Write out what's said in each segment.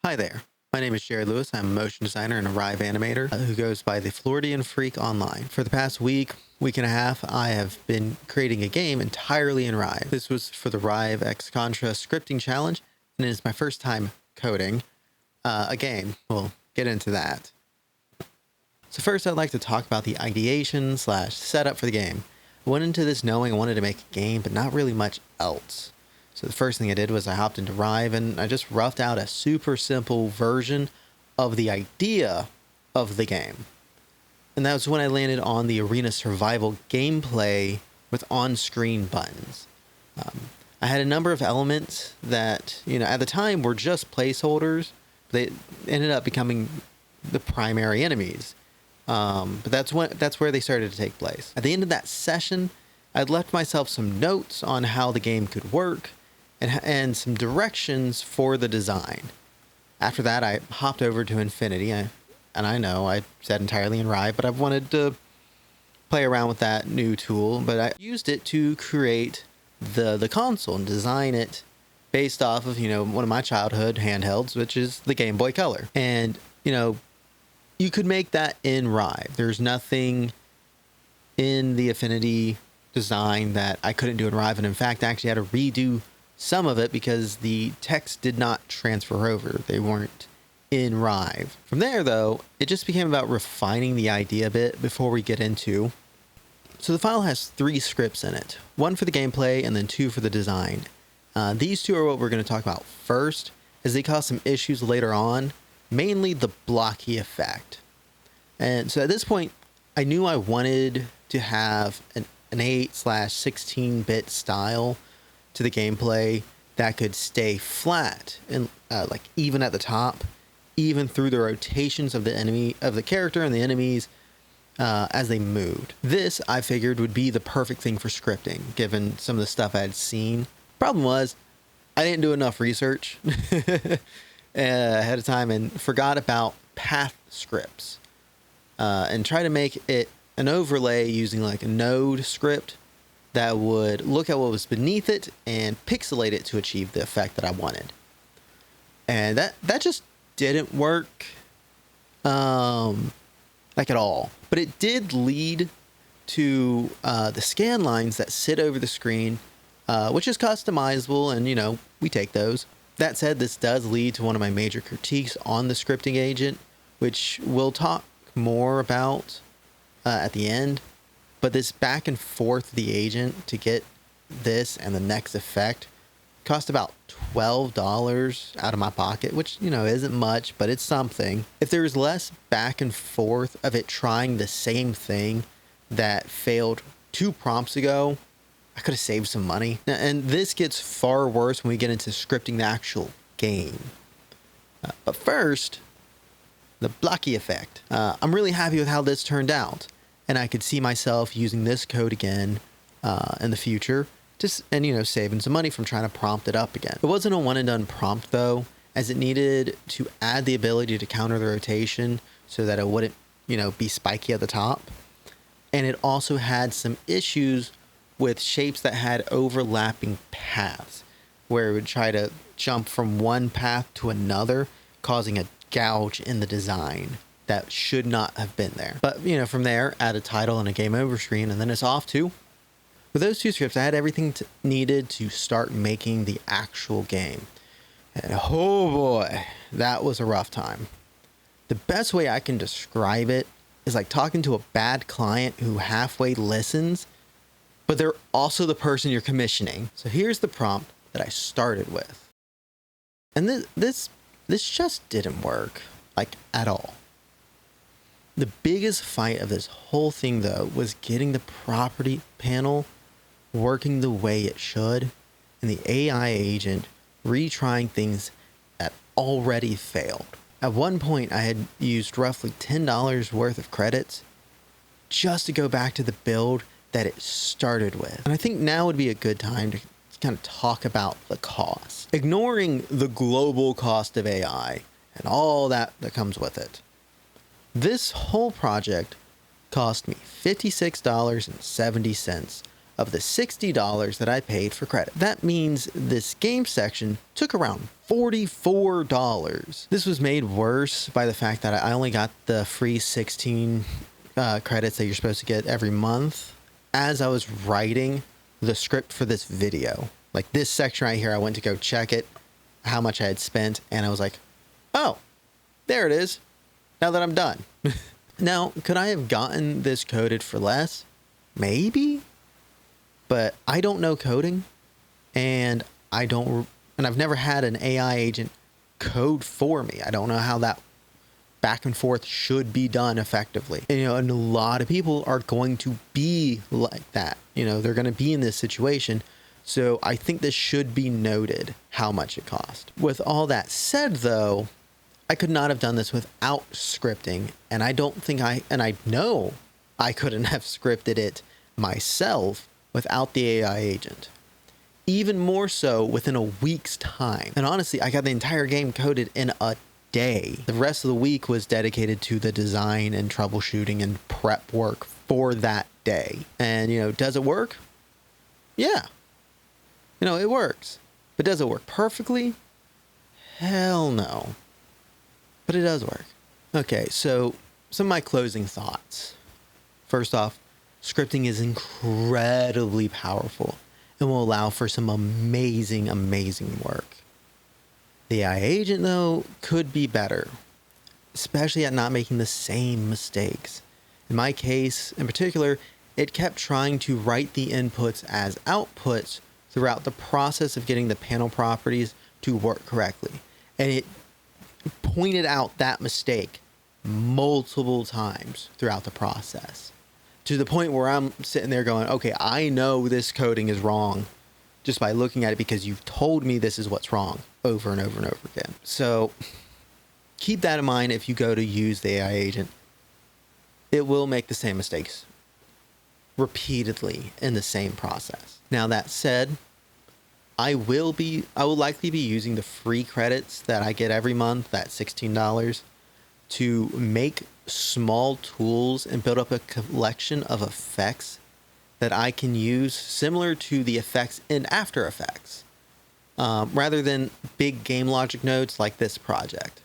Hi there. My name is Jerry Lewis. I'm a motion designer and a Rive animator who goes by the Floridian Freak online. For the past week and a half, I have been creating a game entirely in Rive. This was for the RiveXContra Scripting Challenge, and it is my first time coding a game. We'll get into that. So first, I'd like to talk about the ideation / setup for the game. I went into this knowing I wanted to make a game, but not really much else. So the first thing I did was I hopped into Rive and I just roughed out a super simple version of the idea of the game. And that was when I landed on the arena survival gameplay with on-screen buttons. I had a number of elements that, at the time were just placeholders. They ended up becoming the primary enemies. But that's where they started to take place. At the end of that session, I'd left myself some notes on how the game could work and some directions for the design. After that, I hopped over to Infinity, and I know I said entirely in Rive, but I've wanted to play around with that new tool, but I used it to create the console and design it based off of, one of my childhood handhelds, which is the Game Boy Color. And, you could make that in Rive. There's nothing in the Infinity design that I couldn't do in Rive, and in fact, I actually had to redo some of it because the text did not transfer over. They weren't in Rive. From there, though, it just became about refining the idea a bit before we get into. So the file has 3 scripts in it, 1 for the gameplay and then 2 for the design. These 2 are what we're going to talk about first, as they cause some issues later on, mainly the blocky effect. And so at this point, I knew I wanted to have an 8/16-bit style to the gameplay that could stay flat and even at the top, even through the rotations of the character and the enemies as they moved. This, I figured, would be the perfect thing for scripting, given some of the stuff I had seen. Problem was, I didn't do enough research ahead of time and forgot about path scripts and try to make it an overlay using like a node script that would look at what was beneath it and pixelate it to achieve the effect that I wanted. And that just didn't work at all. But it did lead to the scan lines that sit over the screen, which is customizable, and we take those. That said, this does lead to one of my major critiques on the scripting agent, which we'll talk more about at the end. But this back and forth of the agent to get this and the next effect cost about $12 out of my pocket, which, isn't much, but it's something. If there was less back and forth of it trying the same thing that failed 2 prompts ago, I could have saved some money. And this gets far worse when we get into scripting the actual game. But first, the blocky effect. I'm really happy with how this turned out. And I could see myself using this code again in the future, and saving some money from trying to prompt it up again. It wasn't a one and done prompt though, as it needed to add the ability to counter the rotation so that it wouldn't, be spiky at the top. And it also had some issues with shapes that had overlapping paths, where it would try to jump from one path to another, causing a gouge in the design that should not have been there. But, from there, add a title and a game over screen, and then it's off too. With those 2 scripts, I had everything needed to start making the actual game. And oh boy, that was a rough time. The best way I can describe it is like talking to a bad client who halfway listens, but they're also the person you're commissioning. So here's the prompt that I started with. And this just didn't work, at all. The biggest fight of this whole thing, though, was getting the property panel working the way it should, and the AI agent retrying things that already failed. At one point, I had used roughly $10 worth of credits just to go back to the build that it started with. And I think now would be a good time to kind of talk about the cost, ignoring the global cost of AI and all that comes with it. This whole project cost me $56.70 of the $60 that I paid for credit. That means this game section took around $44. This was made worse by the fact that I only got the free 16 credits that you're supposed to get every month as I was writing the script for this video. Like this section right here, I went to go check it, how much I had spent, and I was like, oh, there it is, now that I'm done. Now, could I have gotten this coded for less? Maybe, but I don't know coding, and I've never had an AI agent code for me. I don't know how that back and forth should be done effectively. And, and a lot of people are going to be like that. They're going to be in this situation. So I think this should be noted how much it cost. With all that said, though, I could not have done this without scripting. And I know I couldn't have scripted it myself without the AI agent. Even more so within a week's time. And honestly, I got the entire game coded in a day. The rest of the week was dedicated to the design and troubleshooting and prep work for that day. And, does it work? Yeah. It works. But does it work perfectly? Hell no. But it does work. Okay, so some of my closing thoughts. First off, scripting is incredibly powerful and will allow for some amazing, amazing work. The AI agent, though, could be better, especially at not making the same mistakes. In my case, in particular, it kept trying to write the inputs as outputs throughout the process of getting the panel properties to work correctly. And it pointed out that mistake multiple times throughout the process, to the point where I'm sitting there going, okay, I know this coding is wrong just by looking at it because you've told me this is what's wrong over and over and over again. So keep that in mind if you go to use the AI agent. It will make the same mistakes repeatedly in the same process. Now, that said, I will likely be using the free credits that I get every month, that $16, to make small tools and build up a collection of effects that I can use similar to the effects in After Effects, rather than big game logic nodes like this project.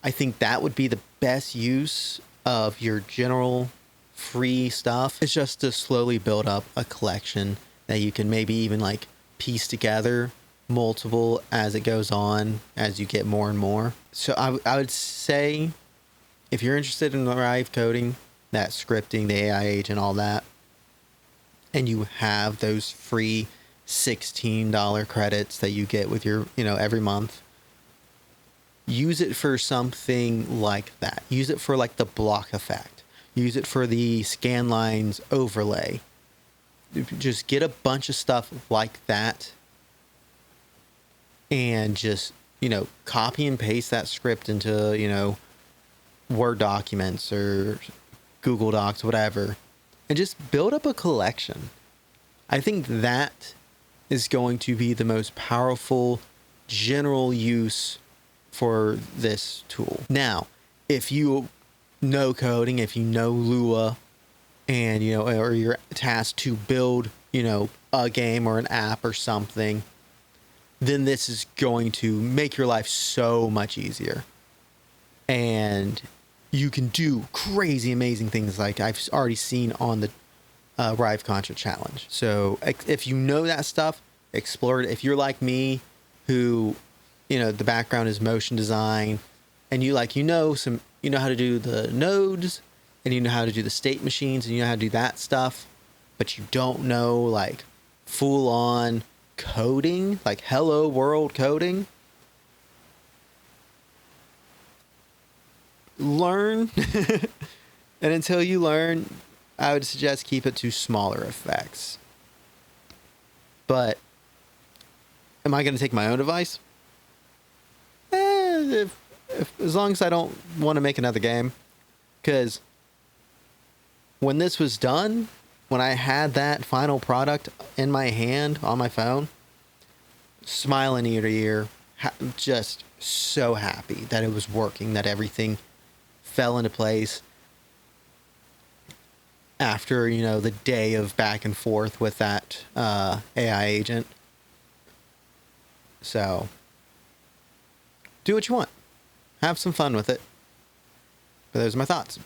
I think that would be the best use of your general free stuff. It's just to slowly build up a collection that you can maybe even like piece together multiple as it goes on, as you get more and more. So I would say, if you're interested in the Rive coding, that scripting, the AI agent, all that, and you have those free $16 credits that you get with your, every month, use it for something like that. Use it for like the block effect. Use it for the scan lines overlay. Just get a bunch of stuff like that and just, copy and paste that script into, Word documents or Google Docs, whatever, and just build up a collection. I think that is going to be the most powerful general use for this tool. Now, if you know coding, if you know Lua, and, or you're tasked to build, a game or an app or something, then this is going to make your life so much easier. And you can do crazy, amazing things like I've already seen on the RiveXContra challenge. So if you know that stuff, explore it. If you're like me, who, the background is motion design, and you how to do the nodes, and you know how to do the state machines, and you know how to do that stuff, but you don't know like full on coding, like hello world coding, learn. And until you learn, I would suggest keep it to smaller effects. But am I going to take my own advice? As long as I don't want to make another game. Because when this was done, when I had that final product in my hand on my phone, smiling ear to ear, just so happy that it was working, that everything fell into place. after, the day of back and forth with that AI agent. So do what you want. Have some fun with it. But those are my thoughts.